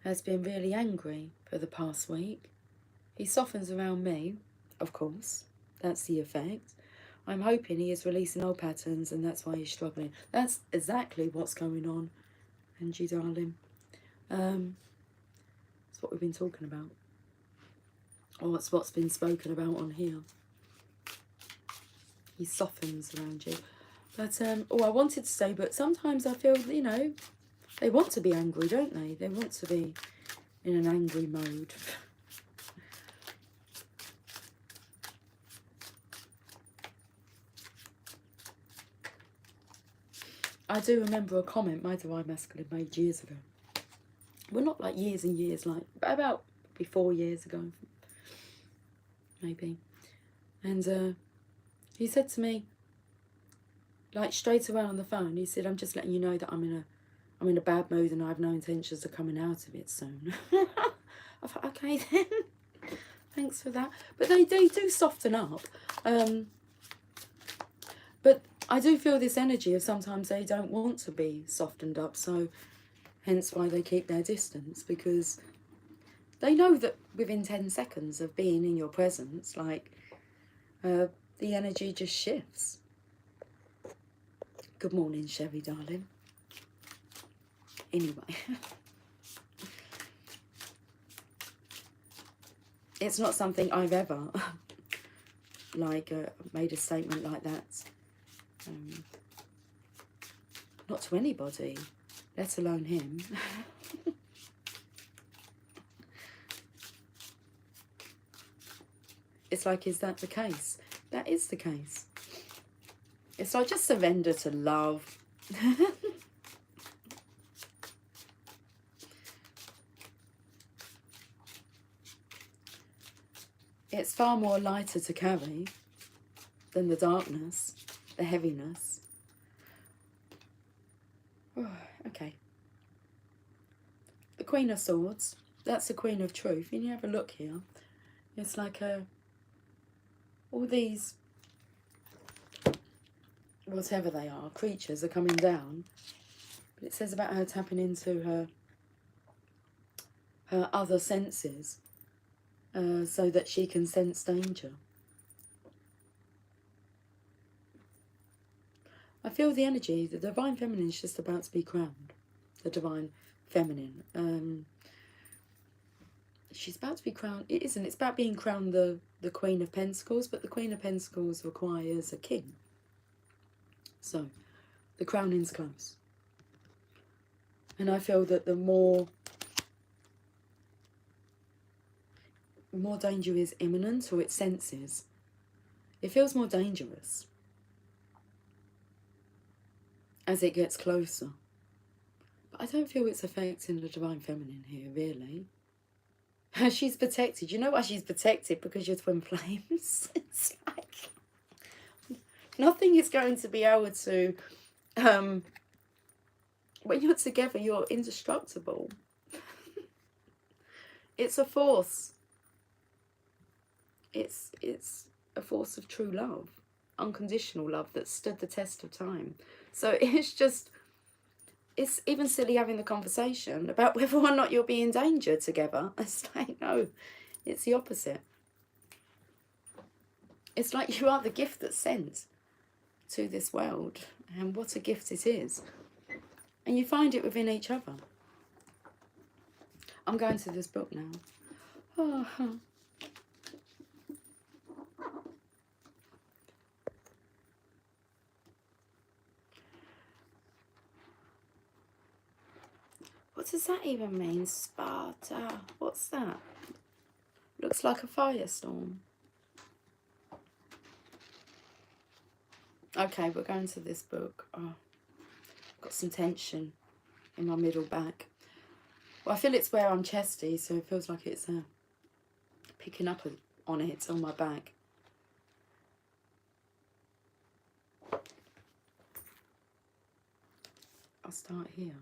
has been really angry for the past week. He softens around me, of course. That's the effect. I'm hoping he is releasing old patterns and that's why he's struggling. That's exactly what's going on, Angie, darling. That's what we've been talking about. Or it's what's been spoken about on here. He softens around you. But, I wanted to say, but sometimes I feel, you know, they want to be angry, don't they? They want to be in an angry mode. I do remember a comment my divine masculine made years ago. Well, not like years and years, like about 4 years ago, maybe. And he said to me, like straight away on the phone, he said, I'm just letting you know that I'm in a bad mood and I have no intentions of coming out of it soon. I thought, okay then, thanks for that. But they do soften up. But I do feel this energy of sometimes they don't want to be softened up, so hence why they keep their distance, because they know that within 10 seconds of being in your presence, like, the energy just shifts. Good morning, Sherry, darling. Anyway. It's not something I've ever, like, made a statement like that. Not to anybody, let alone him. It's like, is that the case? That is the case. It's like, just surrender to love. It's far more lighter to carry than the darkness, the heaviness. Oh, okay. The Queen of Swords, that's the Queen of Truth. And you have a look here. It's like all these, whatever they are, creatures are coming down. But it says about her tapping into her other senses so that she can sense danger. I feel the energy. The Divine Feminine is just about to be crowned. The Divine Feminine. She's about to be crowned. It isn't. It's about being crowned the Queen of Pentacles, but the Queen of Pentacles requires a king. So, the crowning's close. And I feel that the more danger is imminent, or it senses, it feels more dangerous as it gets closer. But I don't feel it's affecting the Divine Feminine here, really. She's protected. You know why she's protected? Because you're twin flames. It's like nothing is going to be able to, when you're together, you're indestructible. It's a force. It's a force of true love, unconditional love that stood the test of time. So it's even silly having the conversation about whether or not you'll be in danger together. It's like, no, it's the opposite. It's like you are the gift that's sent to this world, and what a gift it is. And you find it within each other. I'm going to this book now. Oh. What does that even mean? Sparta. What's that? Looks like a firestorm. Okay, we're going to this book. Oh, got some tension in my middle back. Well, I feel it's where I'm chesty, so it feels like it's picking up on it on my back. I'll start here.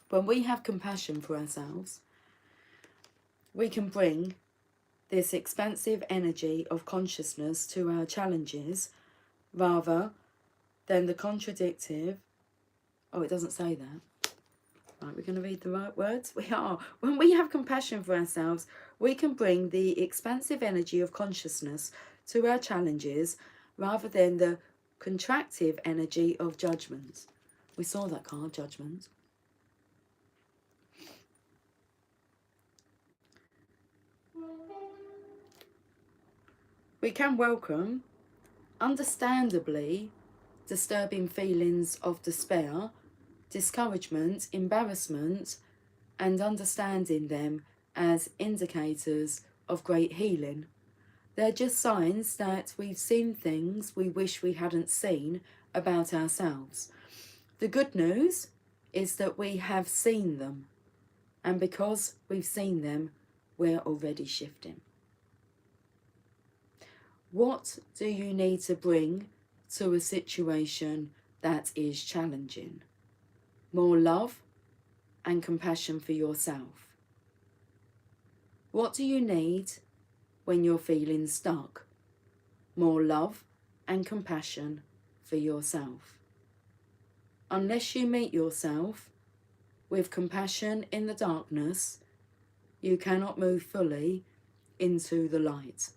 When we have compassion for ourselves, we can bring this expansive energy of consciousness to our challenges rather than the contradictive. Oh, it doesn't say that. Right, we're going to read the right words. We are. When we have compassion for ourselves, we can bring the expansive energy of consciousness to our challenges rather than the contractive energy of judgment. We saw that card, judgment. We can welcome, understandably, disturbing feelings of despair, discouragement, embarrassment, and understanding them as indicators of great healing. They're just signs that we've seen things we wish we hadn't seen about ourselves. The good news is that we have seen them, and because we've seen them, we're already shifting. What do you need to bring to a situation that is challenging? More love and compassion for yourself. What do you need when you're feeling stuck? More love and compassion for yourself. Unless you meet yourself with compassion in the darkness, you cannot move fully into the light.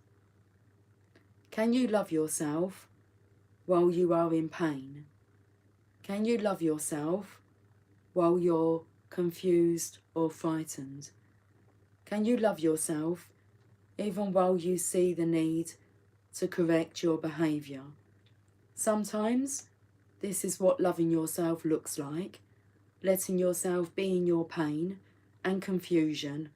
Can you love yourself while you are in pain? Can you love yourself while you're confused or frightened? Can you love yourself even while you see the need to correct your behaviour? Sometimes this is what loving yourself looks like, letting yourself be in your pain and confusion,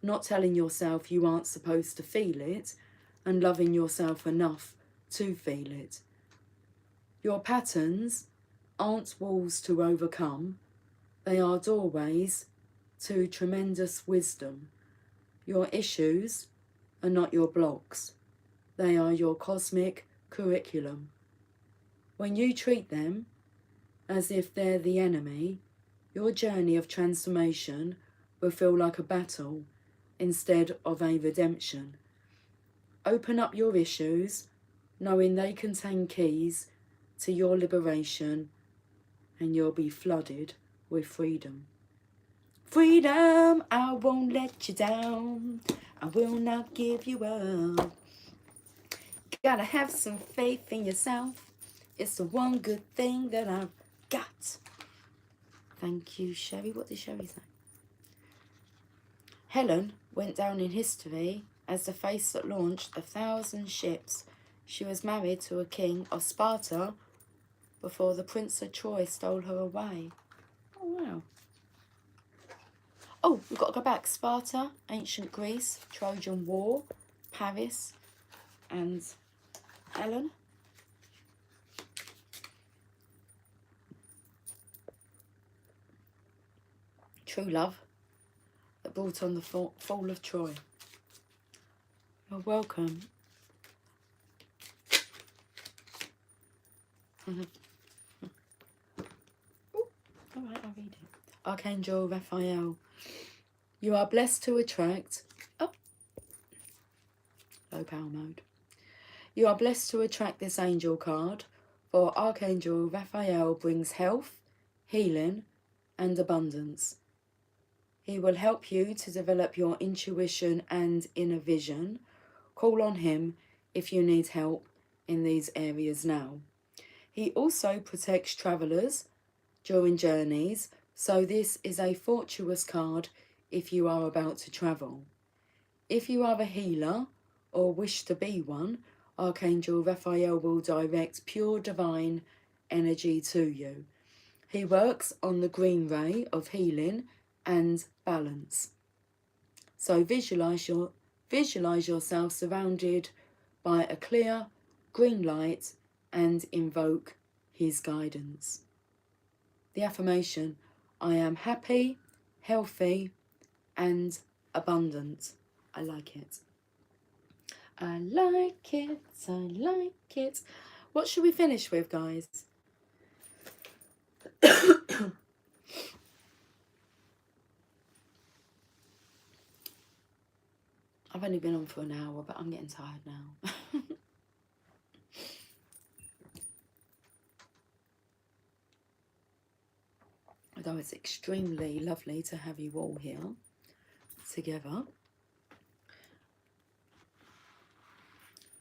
not telling yourself you aren't supposed to feel it, and loving yourself enough to feel it. Your patterns aren't walls to overcome, they are doorways to tremendous wisdom. Your issues are not your blocks, they are your cosmic curriculum. When you treat them as if they're the enemy, your journey of transformation will feel like a battle instead of a redemption. Open up your issues, knowing they contain keys to your liberation, and you'll be flooded with freedom. Freedom, I won't let you down. I will not give you up. Gotta have some faith in yourself. It's the one good thing that I've got. Thank you, Sherry. What did Sherry say? Helen went down in history as the face that launched 1,000 ships. She was married to a king of Sparta before the Prince of Troy stole her away. Oh, wow. Oh, we've got to go back. Sparta, ancient Greece, Trojan War, Paris, and Helen. True love that brought on the fall of Troy. You're welcome. All right, I'll read it. Archangel Raphael. You are blessed to attract... Oh. Low power mode. You are blessed to attract this angel card, for Archangel Raphael brings health, healing, and abundance. He will help you to develop your intuition and inner vision. Call on him if you need help in these areas now. He also protects travellers during journeys, so this is a fortuitous card if you are about to travel. If you are a healer or wish to be one, Archangel Raphael will direct pure divine energy to you. He works on the green ray of healing and balance. So visualize yourself surrounded by a clear green light and invoke his guidance. The affirmation: I am happy, healthy, and abundant. I like it. I like it. I like it. What should we finish with, guys? I've only been on for an hour, but I'm getting tired now. Although it's extremely lovely to have you all here together.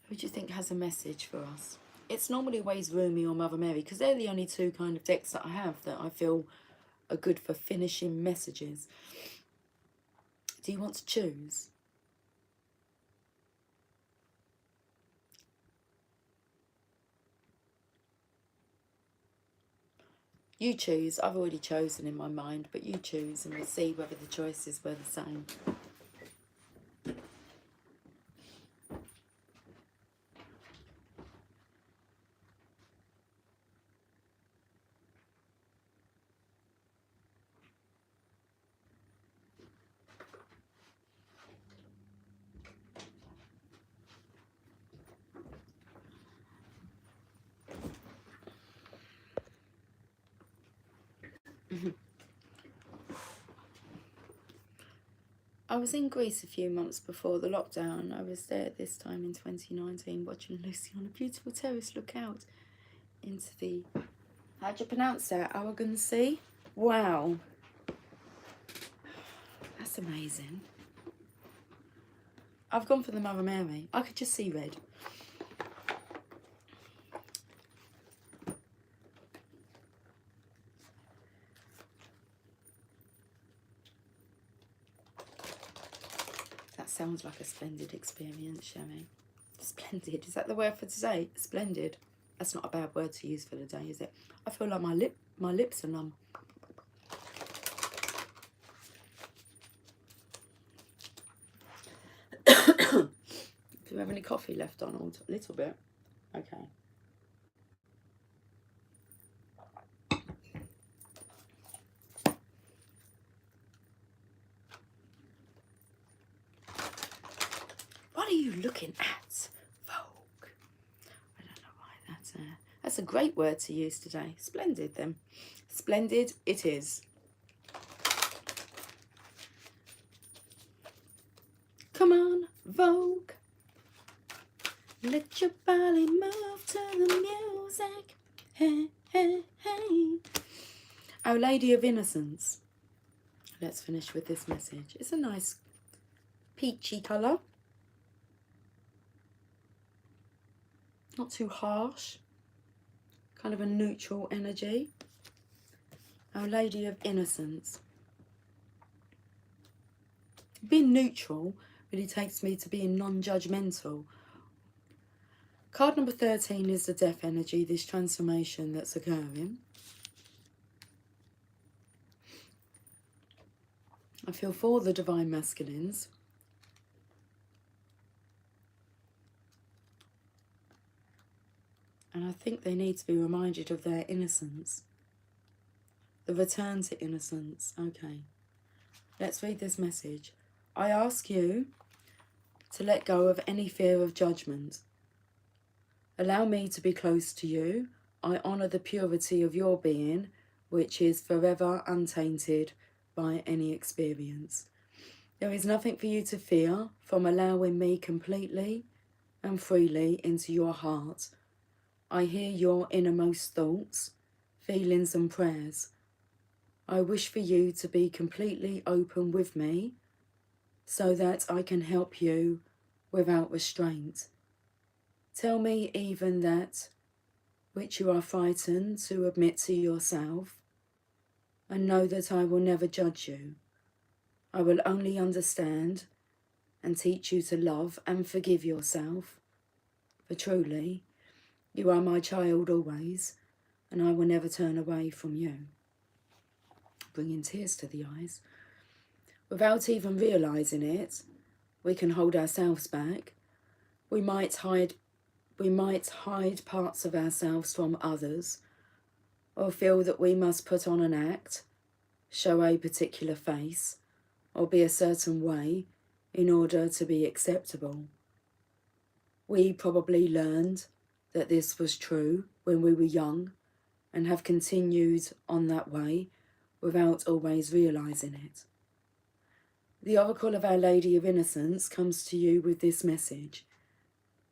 Who do you think has a message for us? It's normally always Rumi or Mother Mary, because they're the only two kind of decks that I have that I feel are good for finishing messages. Do you want to choose? You choose. I've already chosen in my mind, but you choose and we'll see whether the choices were the same. I was in Greece a few months before the lockdown. I was there this time in 2019 watching Lucy on a beautiful terrace look out into the... How do you pronounce that? Aragon Sea? Wow. That's amazing. I've gone for the Mother Mary. I could just see red. That sounds like a splendid experience, Sherry. Splendid. Is that the word for today? Splendid. That's not a bad word to use for the day, is it? I feel like my lips are numb. Do you have any coffee left on? A little bit. Okay. What are you looking at, Vogue? I don't know why that's a great word to use today. Splendid, then. Splendid it is. Come on, Vogue. Let your body move to the music. Hey, hey, hey. Our Lady of Innocence. Let's finish with this message. It's a nice peachy colour. Not too harsh. Kind of a neutral energy. Our Lady of Innocence. Being neutral really takes me to being non-judgmental. Card number 13 is the death energy, this transformation that's occurring. I feel for the divine masculines. And I think they need to be reminded of their innocence. The return to innocence. Okay. Let's read this message. I ask you to let go of any fear of judgment. Allow me to be close to you. I honour the purity of your being, which is forever untainted by any experience. There is nothing for you to fear from allowing me completely and freely into your heart. I hear your innermost thoughts, feelings and prayers. I wish for you to be completely open with me so that I can help you without restraint. Tell me even that which you are frightened to admit to yourself, and know that I will never judge you. I will only understand and teach you to love and forgive yourself, for truly, you are my child always, and I will never turn away from you. Bringing tears to the eyes. Without even realising it, we can hold ourselves back. We might hide parts of ourselves from others, or feel that we must put on an act, show a particular face, or be a certain way in order to be acceptable. We probably learned that this was true when we were young and have continued on that way without always realising it. The Oracle of Our Lady of Innocence comes to you with this message.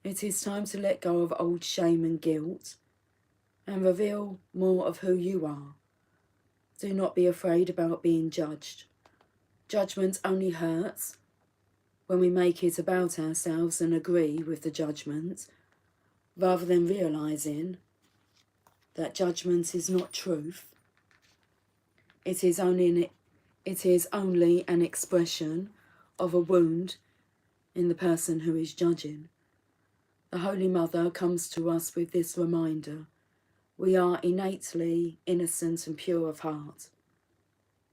It is time to let go of old shame and guilt and reveal more of who you are. Do not be afraid about being judged. Judgment only hurts when we make it about ourselves and agree with the judgment, rather than realizing that judgment is not truth. It is only an expression of a wound in the person who is judging. The Holy Mother comes to us with this reminder. We are innately innocent and pure of heart.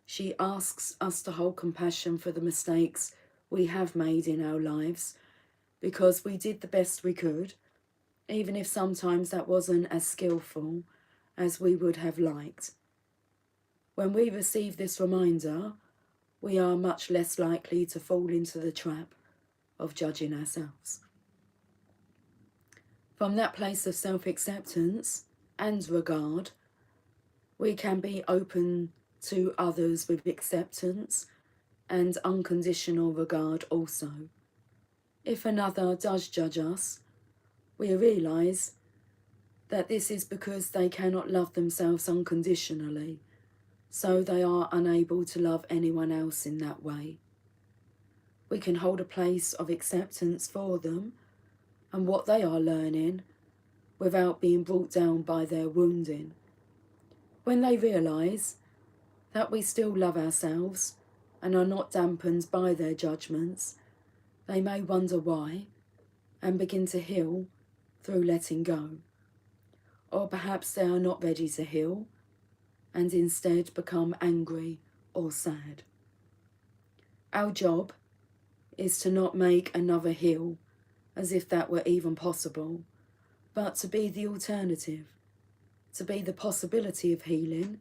She asks us to hold compassion for the mistakes we have made in our lives, because we did the best we could, even if sometimes that wasn't as skillful as we would have liked. When we receive this reminder, we are much less likely to fall into the trap of judging ourselves. From that place of self-acceptance and regard, we can be open to others with acceptance and unconditional regard also. If another does judge us, we realise that this is because they cannot love themselves unconditionally, so they are unable to love anyone else in that way. We can hold a place of acceptance for them and what they are learning without being brought down by their wounding. When they realise that we still love ourselves and are not dampened by their judgments, they may wonder why and begin to heal through letting go. Or perhaps they are not ready to heal and instead become angry or sad. Our job is to not make another heal, as if that were even possible, but to be the alternative, to be the possibility of healing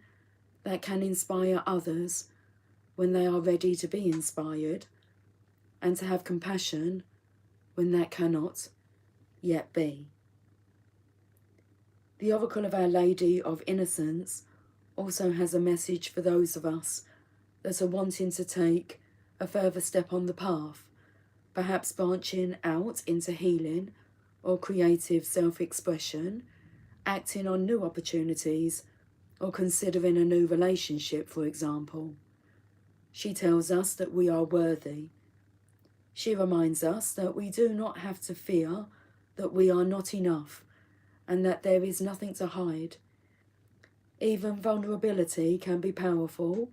that can inspire others when they are ready to be inspired, and to have compassion when that cannot yet be. The Oracle of Our Lady of Innocence also has a message for those of us that are wanting to take a further step on the path, perhaps branching out into healing or creative self-expression, acting on new opportunities, or considering a new relationship, for example. She tells us that we are worthy. She reminds us that we do not have to fear that we are not enough and that there is nothing to hide. Even vulnerability can be powerful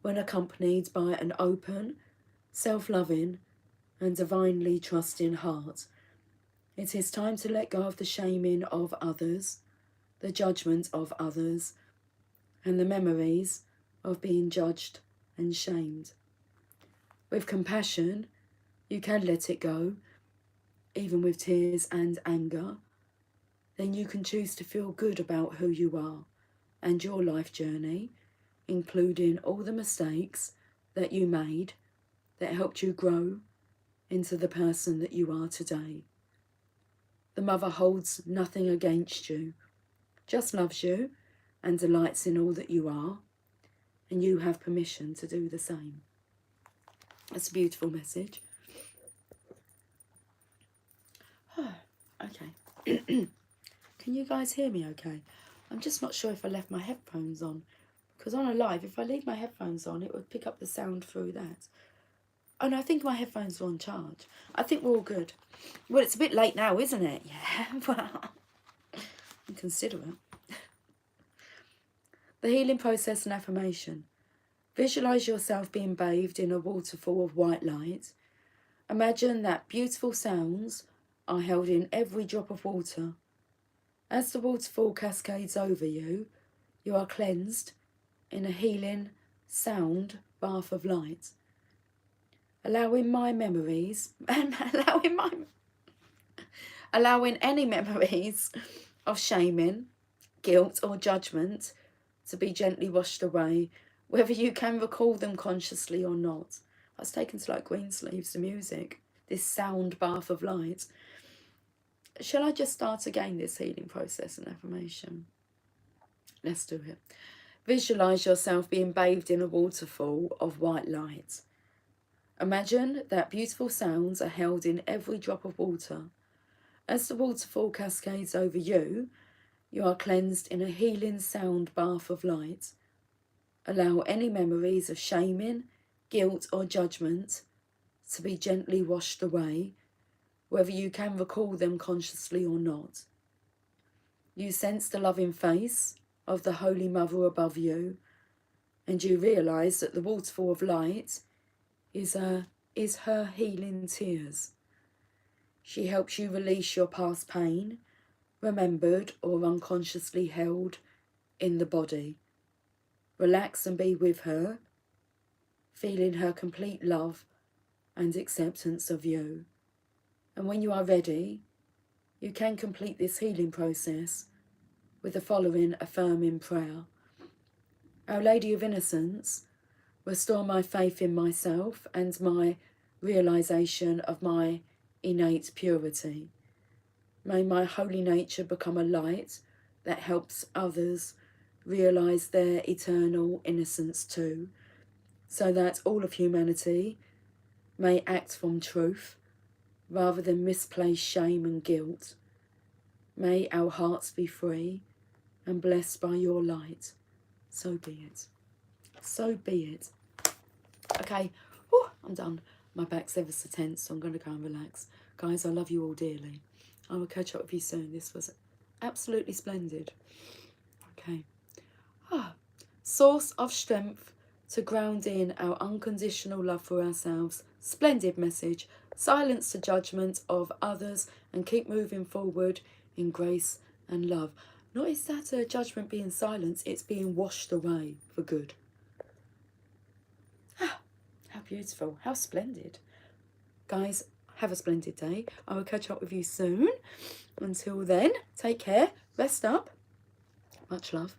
when accompanied by an open, self-loving and divinely trusting heart. It is time to let go of the shaming of others, the judgment of others, and the memories of being judged and shamed. With compassion, you can let it go, even with tears and anger. Then you can choose to feel good about who you are and your life journey, including all the mistakes that you made that helped you grow into the person that you are today. The Mother holds nothing against you, just loves you and delights in all that you are, and you have permission to do the same. That's a beautiful message. Okay. Can you guys hear me okay? I'm just not sure if I left my headphones on, because on a live, if I leave my headphones on, it would pick up the sound through that. Oh no, I think my headphones are on charge. I think we're all good. Well, it's a bit late now, isn't it? Yeah, well, consider it. The healing process and affirmation. Visualize yourself being bathed in a waterfall of white light. Imagine that beautiful sounds are held in every drop of water. As the waterfall cascades over you, you are cleansed in a healing sound bath of light. Allowing any memories of shaming, guilt or judgment to be gently washed away, whether you can recall them consciously or not. I was taken to like Greensleeves, the music, this sound bath of light. Shall I just start again this healing process and affirmation? Let's do it. Visualize yourself being bathed in a waterfall of white light. Imagine that beautiful sounds are held in every drop of water. As the waterfall cascades over you, you are cleansed in a healing sound bath of light. Allow any memories of shaming, guilt, or judgment to be gently washed away, whether you can recall them consciously or not. You sense the loving face of the Holy Mother above you, and you realise that the waterfall of light is her healing tears. She helps you release your past pain, remembered or unconsciously held in the body. Relax and be with her, feeling her complete love and acceptance of you. And when you are ready, you can complete this healing process with the following affirming prayer. Our Lady of Innocence, restore my faith in myself and my realisation of my innate purity. May my holy nature become a light that helps others realise their eternal innocence too, so that all of humanity may act from truth rather than misplaced shame and guilt. May our hearts be free and blessed by your light. So be it. So be it. Okay, whew, I'm done. My back's ever so tense, so I'm going to go and relax. Guys, I love you all dearly. I will catch up with you soon. This was absolutely splendid. Okay. Source of strength to ground in our unconditional love for ourselves. Splendid message. Silence the judgment of others and keep moving forward in grace and love. Not is that a judgment being silenced, it's being washed away for good. How beautiful, how splendid. Guys, have a splendid day. I will catch up with you soon. Until then, take care, rest up. Much love.